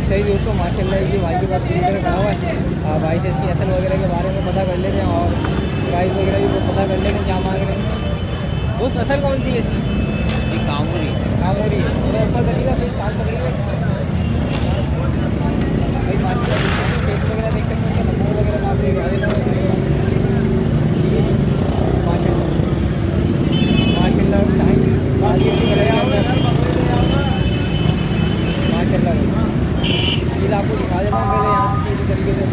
सही दोस्तों माशाल्लाह ये भाई के पास वगैरह खड़ा हुआ है। भाई से इसकी नस्ल वगैरह के बारे में पता कर लेते हैं और प्राइस वगैरह भी वो पता कर लेते हैं क्या मांग रहे हैं। दोस्त नस्ल कौन सी है इसकी? ये कामोरी है। थोड़ा ऊपर करिएगा फिर कान पकड़िएगा भाई माशाल्लाह फेस वगैरह देख सकते हैं, नंबर वगैरह आप देख माशाल्लाह माशाल्लाह चीज़ आपको दिखा देता हूँ पहले यहाँ से सीधी तरीके से,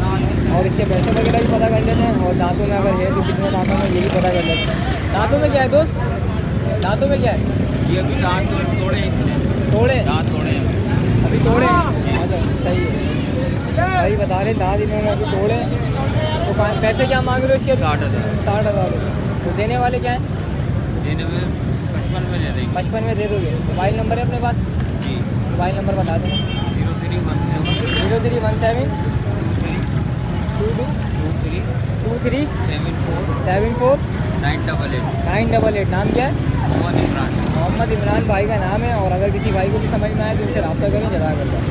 और इसके पैसे वगैरह भी पता कर लेते हैं और दांतों में अगर है तो कितने दांतों में ये भी पता कर लेते हैं। दांतों में क्या है दोस्त? दांतों में क्या है? ये अभी दांत तोड़े दांत तोड़े अभी तोड़े। अच्छा सही है भाई बता रहे दांत इन्होंने अभी तोड़े। तो पैसे क्या मांग रहे हो इसके? 60,000 तो देने वाले क्या हैं? देने में 55 में दे देंगे। 55 में दे दोगे। मोबाइल नंबर है अपने पास? जी मोबाइल नंबर बता देना। 0317 22 74 988। नाम क्या है? मोहम्मद इमरान भाई का नाम है। और अगर किसी भाई को भी समझ में आए तो उनसे रब्ता करें, जरा करता है।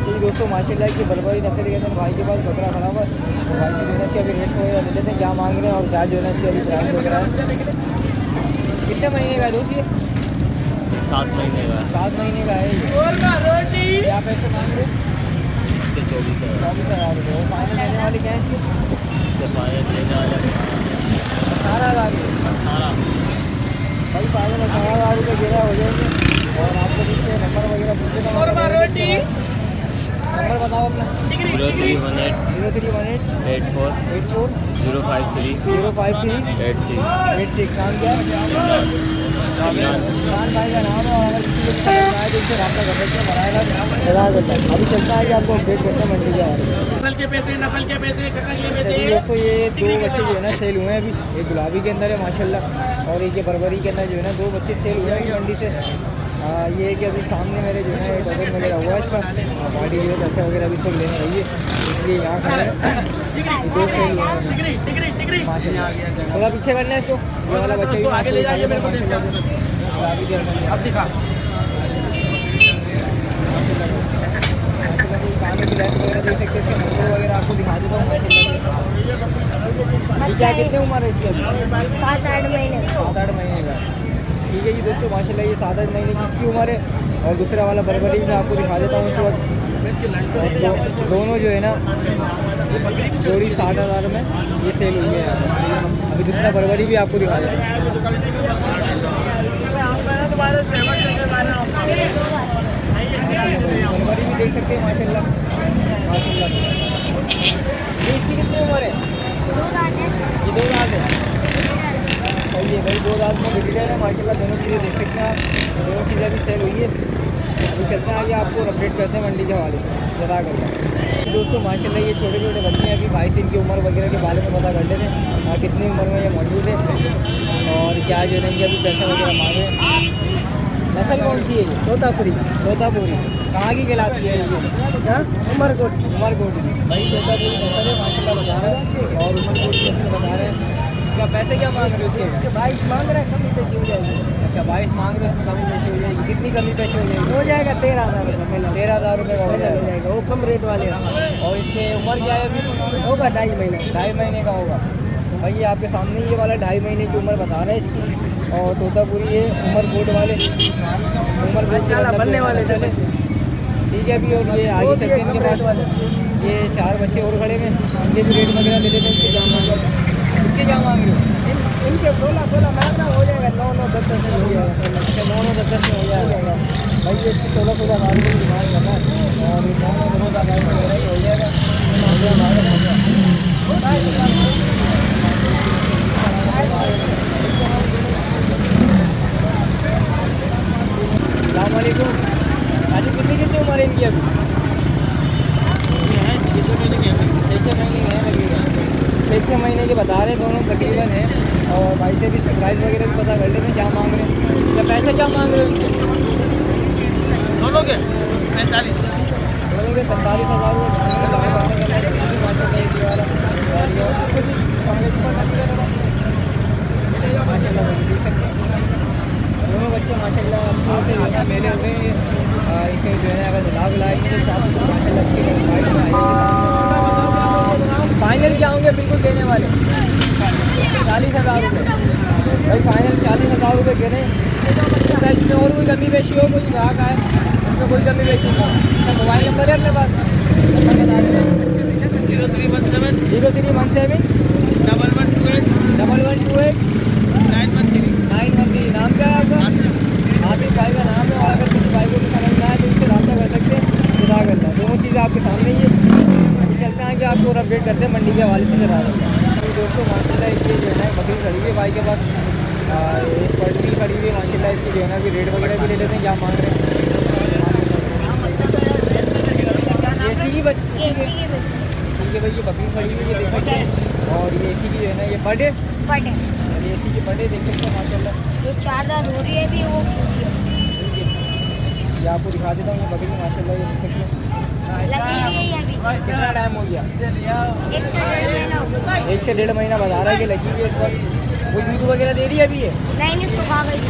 ठीक दोस्तों माशाल्लाह की बरबरी नस्ल के अंदर भाई के पास बकरा खड़ा हुआ। तो भाई से जो है इसके अभी रेट्स वगैरह ले लेते हैं क्या मांग रहे हैं और क्या जो है इसके अभी प्राइस वगैरह है। कितने महीने का है दोस्त ये? 7 महीने का 7 महीने का है ये। क्या पैसे मांग रहे हैं? 24,000 रुपये। और फाइनल लेने वाले क्या है इसके? 18,000 भाई फाइनल 18,000 रुपये गिरा हो जाएंगे। और आपको जिससे नंबर वगैरह पूछे नंबर बताओ अपना। 0318 84 053 86। नाम क्या है? इमरान भाई का नाम है। और अगर किसी को भी समझ आए तो इससे रब्ता कर सकते हैं, बनाएगा करता है। अभी चलता है कि आपको अपडेट करते हैं मंडी के बारे में। नस्ल के पैसे दोस्तों ये 2 बच्चे जो है ना सेल हुए हैं अभी। एक गुलाबी के अंदर है माशाल्लाह और एक ये बरबरी के अंदर जो है ना 2 बच्चे सेल हुए हैं मंडी से। ये है कि अभी सामने मेरे जो है डबल वगैरह हुआ है इसका बॉडी जो है पैसे वगैरह भी सब लेने रही है, इसलिए यहाँ खड़े हैं। 2 सेल हुए हैं माशाल्लाह। थोड़ा पीछे करना है इसको। ये वाला बच्चा भी आगे ले जाइए मेरे को अब दिखा कानों की लाइट वगैरह देख सकते हैं। इसके नंबर वगैरह आपको दिखा देता हूँ। क्या कितने उम्र है इसकी अभी? 7-8 महीने 7-8 महीने का। ठीक है जी दोस्तों माशाल्लाह ये 7-8 महीने की इसकी उम्र है। और दूसरा वाला बरबरी भी मैं आपको दिखा देता हूँ इस वक्त। दोनों जो है ना जोड़ी 60,000 में ये सेल हुई है। अभी दूसरा बरबरी भी आपको दिखा देता हूँ। बरबरी भी देख सकते हैं माशाल्लाह माशाल्लाह। ये इसकी कितनी उम्र है? 2 दांत है। ये 2 दांत है। सही है भाई 2 दांत में बिगड़े है माशाल्लाह। दोनों चीज़ें देख सकते हैं आप। दोनों चीज़ें भी सेल हुई है। अभी चलते हैं आगे आपको अपडेट करते हैं मंडी के हवाले से ज़रा करते हैं। दोस्तों माशाल्लाह ये छोटे छोटे बच्चे हैं। अभी भाई से इनकी उम्र वगैरह के बारे में पता कर लेते हैं कितनी उम्र में ये मौजूद है और क्या जो है अभी पैसा वगैरह मांगे। नस्ल कौन सी है? तोतापुरी। कहाँ की कहलाती है ये? उमरकोट की। भाई तोतापुरी नस्ल है माशाल्लाह बता रहे हैं। और उमरकोट की नस्ल बता रहे हैं। क्या पैसे क्या मांग रहे हो उसके? 22 मांग रहे हैं, कमी पेशी हो जाएगी। अच्छा 22 मांग रहे हो, उसमें कमी पेशी हो जाएगी। कितनी कमी पेशी हो जाएगी? हो जाएगा 13,000 रुपये। 13,000 रुपये का हो हो जाएगा। जाएगा, वो कम रेट वाले हैं। और इसके उम्र क्या है अभी? होगा 2.5 महीने। 2.5 महीने का होगा। भाई ये आपके सामने ये वाला 2.5 महीने की उम्र बता रहे हैं इसकी। और तोतापुरी ये उमरकोट वाले माशाल्लाह बनने वाले थे। ठीक है अभी। और ये आगे चलते हैं इनके पास ये 4 बच्चे और खड़े हैं। इनके भी रेट वगैरह ले लेते हैं। इसके क्या मांग रहे हो? इसके क्या मांग रहे हो? इनके 16 मांगना हो जाएगा। 9-9 10-10 में हो जाएगा। अच्छा 9-9 10-10 में हो जाएगा। भाई ये इसकी 16-16 हज़ार रुपये की डिमांड करना है और 9-9 हज़ार वगैरह ही हो जाएगा। अस्सलामुअलैकुम। आज कितनी उम्र है इनकी अभी? 6-6 महीने के हैं। 6-6 महीने के हैं लगेगा। 6-6 महीने के बता रहे दोनों तकरीबन है। और भाई से भी प्राइस वगैरह भी पता कर लेते हैं क्या मांग रहे हैं। क्या पैसे क्या मांग रहे हो इसके? दोनों के 45 दोनों के 45,000 माशाल्लाह देख सकते हैं। दोनों बच्चे माशाल्लाह अच्छे से मेले हुए हैं। इसमें जो है ना अगर मिला मिलाएंगे तो 400 अच्छी फाइनल क्या होंगे बिल्कुल देने वाले 40,000 रुपये भाई, फाइनल 40,000 रुपये गिरे। सर इसमें और कोई कमी पेशी हो, कोई ग्राहक आए इसमें कोई कमी पेशी हो। सर मोबाइल नंबर है अपने पास, नंबर बता दें। 0317 0317 1128 1128 913। 913। नाम क्या है आपका? आसिफ भाई का नाम है। और अगर किसी भाई को भी समझ में आए तो उससे रब्ता कर सकते हैं। खुदा करता दोनों चीज़ें आपके सामने ही है। अभी चलते हैं कि आपको और अपडेट करते हैं मंडी के हवाले से जरा दोस्तों। माशाल्लाह इसकी जो है ना बकरी खड़ी हुई है भाई के पास, एक पटरी खड़ी हुई है माशाल्लाह। इसकी जो है ना अभी रेट वगैरह भी ले लेते हैं क्या मांग रहे हैं। एसी की बच्ची ठीक है भाई, ये बकरी खड़ी हुई है देख सकते हैं। और ये एसी की जो है ना ये बर्डे एसी की बर्डे देख सकते हैं माशाल्लाह। ये 4 दांत हो रही है अभी, वो पूरी है। ये आपको दिखा देता हूँ ये बकरी माशाल्लाह, ये देख सकते हैं। लगी हुई है ये अभी। कितना टाइम हो गया? 1 से 1.5 महीना हो गया। 1 से 1.5 महीना बता रहा है कि लगी हुई है इस वक्त। कोई दूध वगैरह दे रही है अभी ये? नहीं सुखा गई,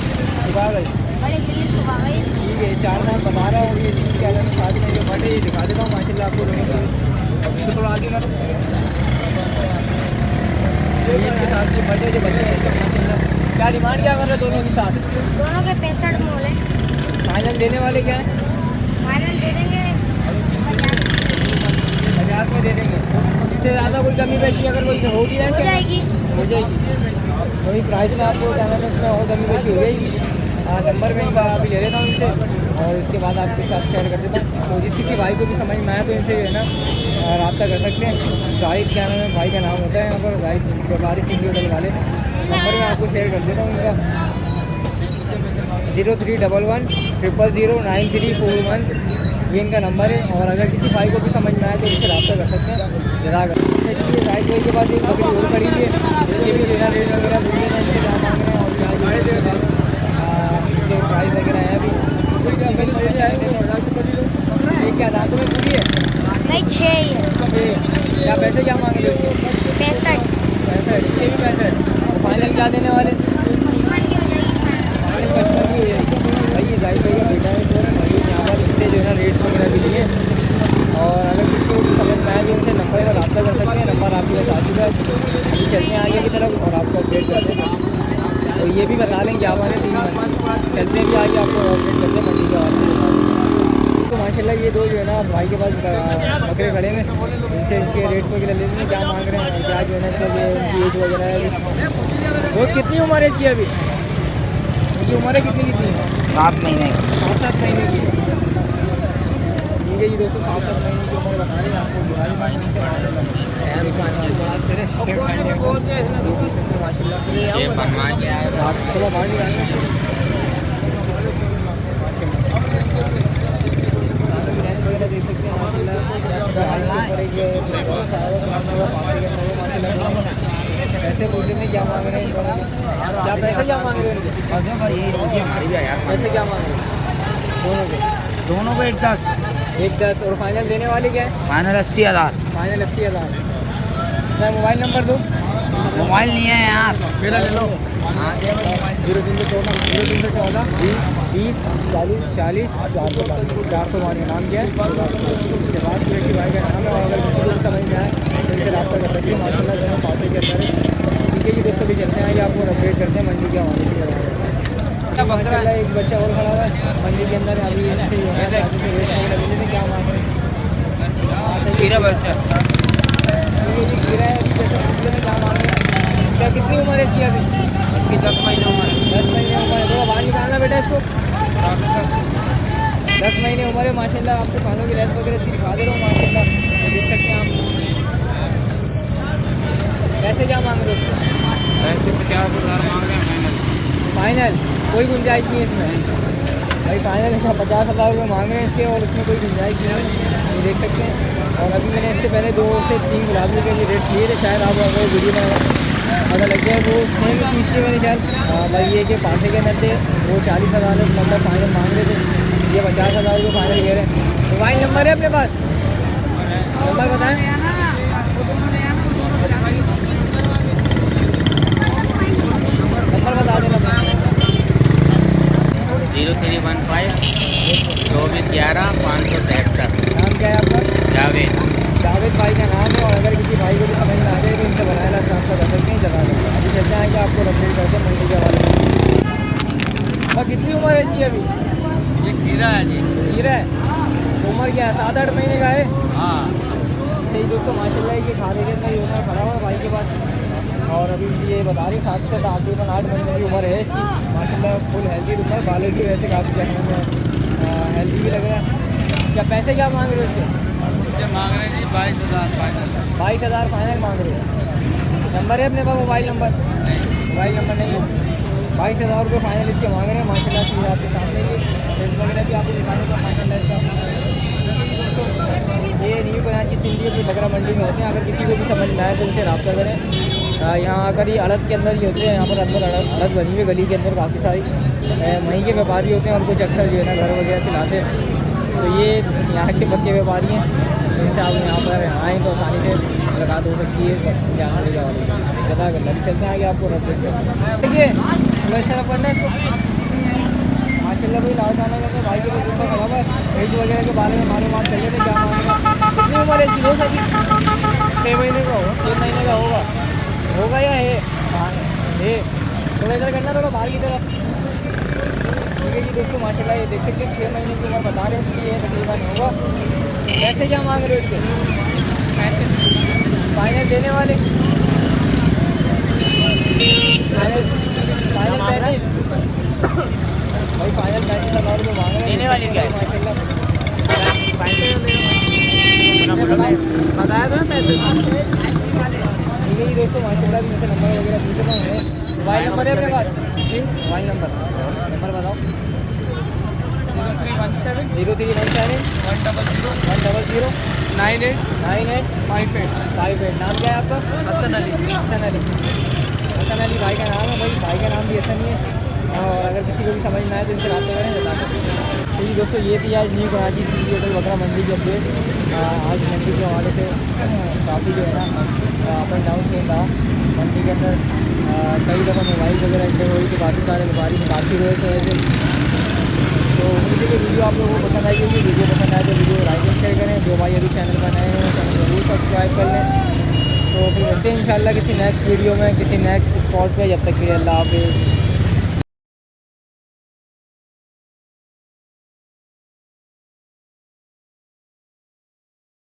सुखा गई बड़ी दिल्ली सुखा गई। ठीक है। 4 दांत बता रहा हूँ। ये इसकी क्या है साथ में ये बड़े ये दिखा देता हूँ माशाल्लाह आपको दोनों को। इसको थोड़ा आगे करो। ये इसके साथ ये बड़े जो बच्चे हैं इसका माशाल्लाह। क्या डिमांड क्या कर रहे हैं दोनों के साथ? दोनों के 65 मोल है। फाइनल देने वाले क्या है? फाइनल दे देंगे 50 में दे देंगे। इससे ज़्यादा कोई कमी पेशी अगर कोई होगी ना हो जाएगी। हो जाएगी। वही प्राइस में आपको क्या नाम है इसमें और कमी पेशी हो जाएगी। नंबर में इनका अभी ले लेता हूँ इनसे और इसके बाद आपके साथ शेयर कर देता हूँ। तो जिस किसी भाई को भी समझ में आए तो इनसे जो है ना रब्ता कर सकते हैं। जाहिद क्या नाम है भाई का नाम होता है यहाँ पर, जाहिद व्यापारी सिंधी होटल वाले। नंबर मैं आपको शेयर कर देता हूँ इनका 0311 000 9341। ये इनका नंबर है। और अगर किसी भाई को भी समझ में आए तो इससे रब्ता कर सकते हैं। जरा कर राइट भाई के बाद एक बकरी और खड़ी है, इसके भी जो है रेट वगैरह बोल रहे हैं, इससे क्या मांग रहे हैं और क्या इसके प्राइस वगैरह है। अभी ये क्या दांतों में पूरी है भाई 6 ही है। क्या पैसे क्या मांग रहे हो? 65 इसके भी 65। फाइनल क्या देने वाले? 55 की हो जाएगी फाइनल। 55 की हो जाएगी भाई। ये जाहिद भाई का बेटा है तो यहाँ पर इससे जो है ना रेट्स वगैरह भी लिए। और अगर किसी को भी समझ में आए तो उनसे नंबर पर रब्ता कर सकते हैं। नंबर आपके पास आ चुका है। चलते हैं आगे की तरफ और आपको अपडेट करते हैं। तो ये भी बता लें क्या हमारे 3 चलते हैं भी आगे आपको अपडेट करते हैं मंडी के बारे में। तो माशाल्लाह ये दो जो है ना भाई के पास बकरे खड़े हैं, इनसे इसके रेट वगैरह ले लेंगे क्या मांग रहे हैं और क्या जो है ना इसका जो उनकी एज वगैरह है। वो कितनी उम्र है इसकी? अभी इनकी उम्र है कितनी 7 महीने 7 महीने की। ठीक है जी दोस्तों, 7 महीने की उम्र बता रहे हैं आपको। बुराई माशाल्लाह थोड़ा बाहर निकालना वगैरह देख सकते हैं माशाल्लाह। पैसे बोलते हैं क्या मांग रहे हैं? क्या पैसे क्या मांग रहे हैं? पैसे क्या मांग रहे हैं दोनों को? 1,10 और फाइनल देने वाले क्या है? फाइनल 80,000। फाइनल 80,000। मैं मोबाइल नंबर दूँ? मोबाइल नहीं है यार, मेरा ले लो। 0314 20 40 40 412 नाम क्या है? उसके बाद कुरैशी भाई का नाम है। और अगर किसी को भी समझ में आए तो इनसे रब्ता कर सकते हैं माशाल्लाह। दोनों पासे के अंदर है। ठीक है जी दोस्तों, भी चलते हैं आपको अपडेट करते हैं मंडी के हवाले से। माशाल्लाह एक बच्चा और खड़ा हुआ है मंडी के अंदर। अभी इनसे जो है क्या मांग रहे हैं? खीरा बच्चा ये जी खीरा है। अभी जैसे पूछते हैं क्या मांग रहे हैं? क्या कितनी उम्र है इसकी? अभी इसकी 10 महीने उम्र है। 10 महीने उम्र है। थोड़ा बाहर निकालना बेटा इसको। 10 महीने उम्र है माशाल्लाह। आपको खानों की लेंथ वगैरह इसकी दिखा दे रहा हूँ माशाल्लाह, देख सकते हैं आप। पैसे क्या मांग रहे हो? पैसे 50,000 मांग रहे हैं फाइनल कोई गुंजाइश नहीं है इसमें भाई। फाइनल इसका 50,000 रुपये मांग रहे हैं इसके और इसमें कोई गुंजाइश नहीं है, ये देख सकते हैं। और अभी मैंने इससे पहले 2 से 3 गुलाबी के लिए रेट लिए थे। शायद आप अगर वीडियो में पता लग जाए वो सेम चीज़ के मैंने शायद भाई ये कि पासे के अंदर थे वो 40,000 मतलब फाइनल मांग रहे थे। ये 50,000 रुपये फाइनल ले रहे हैं। मोबाइल नंबर है अपने पास? नंबर बताएँ। नंबर बता देना। 01 0315 2411 573। नाम क्या है आपका? जावेद। जावेद भाई का नाम है। और अगर किसी भाई को भी समझ में आ जाए तो इनसे बनाया शाम का कर सकते हैं जगह का। अभी चलते हैं कि आपको अपडेट करते हैं मंडी के हवाले से। और कितनी उम्र है इसकी अभी? ये खीरा है जी। हीरा है। उम्र क्या है? 7-8 महीने का है। हाँ। सही दोस्तों, माशाल्लाह ये खाने के अंदर योजना खड़ा हुआ भाई के पास। और अभी ये बता रही 7 से 8 महीने की उम्र है इसकी। माशाल्लाह फुल हेल्दी उम्र है। बालों की वैसे काफ़ी जगह में हेल्दी भी लग रहा है। क्या पैसे क्या मांग रहे हो इसके? ये मांग रहे हैं जी 22,000 फाइनल। 22,000 फाइनल मांग रहे हो। नंबर है अपने पास? Mobile number? मोबाइल नंबर नहीं है। 22,000 रुपये फाइनल इसके मांग रहे हैं। माशाल्लाह चीज़ आपके सामने ही रेट वगैरह भी आपको दिखाने का माशाल्लाह इसका। ये न्यू कराची सिंधी अपनी बकरा मंडी में होते हैं। अगर किसी को भी समझ में आए तो उनसे रब्ता करें। यहाँ आकर ये अड़द के अंदर ही होते हैं। यहाँ पर अंदर अड़द बनी हुई गली के अंदर काफ़ी सारी वहीं के व्यापारी होते हैं और कुछ अक्सर जो है ना घर वगैरह से लाते हैं। तो ये यहाँ के पक्के व्यापारी हैं। इनसे आप यहाँ पर आएँ तो आसानी से मुलाकात हो सकती है। यहाँ ले जाओ जगह करना भी चलते हैं आगे आपको रख देते हैं। देखिए वैसे रख करना इसको माशाल्लाह भाई लाड़ खाना करते भाई के पास ऊपर खड़ा हुआ है। एज वगैरह के बारे में मालूमात चाहिए थे क्या मांगेगा। कितनी उम्र है इसकी? हो सकी 6 महीने का होगा। 6 महीने का होगा या है? हाँ है। थोड़ा इधर करना, थोड़ा बाहर की तरफ। ठीक है जी दोस्तों, माशाल्लाह ये देख सकते हैं 6 महीने की उम्र बता रहे हैं इसकी। ये तकरीबन होगा। पैसे क्या मांग रहे हो इसके? 35 फाइनल देने वाले। फाइनल 35 भाई फाइनल 35,000 रुपये मांग रहे हैं। देने वाली क्या है? माशाल्लाह बताया था पैसे। ठीक है जी दोस्तों, माशाल्लाह मुझसे नंबर वगैरह पूछ रहा हूँ। मोबाइल नंबर है अपने पास? जी मोबाइल नंबर बताओ। 0317 0317 100 100 98 98 58। नाम क्या है आपका? हसन अली। हसन अली। हसन अली भाई का नाम है। भाई का नाम भी हसन ही है। और अगर किसी को भी समझ में आए तो इनसे रब्ता करें बता सकते हैं। तो जी दोस्तों, ये थी आज न्यू कराची सिंधी होटल बकरा मंडी की अपडेट। आज मंडी के हवाले से काफ़ी जो है ना अप एंड डाउन सेम रहा मंडी के अंदर। कई दफ़ा मोबाइल वगैरह इंटर हुई तो काफ़ी सारे व्यापारी मुतासिर हुए थे वैसे। तो उम्मीद है कि वीडियो आप लोगों को पसंद आई होगी। वीडियो पसंद आए तो वीडियो लाइक और शेयर करें। जो भाई अभी चैनल पर नए हैं चैनल जरूर सब्सक्राइब कर लें। तो फिर मिलते हैं इंशाल्लाह किसी नेक्स्ट वीडियो में किसी नेक्स्ट स्पॉट पे। जब तक के लिए अल्लाह हाफिज़।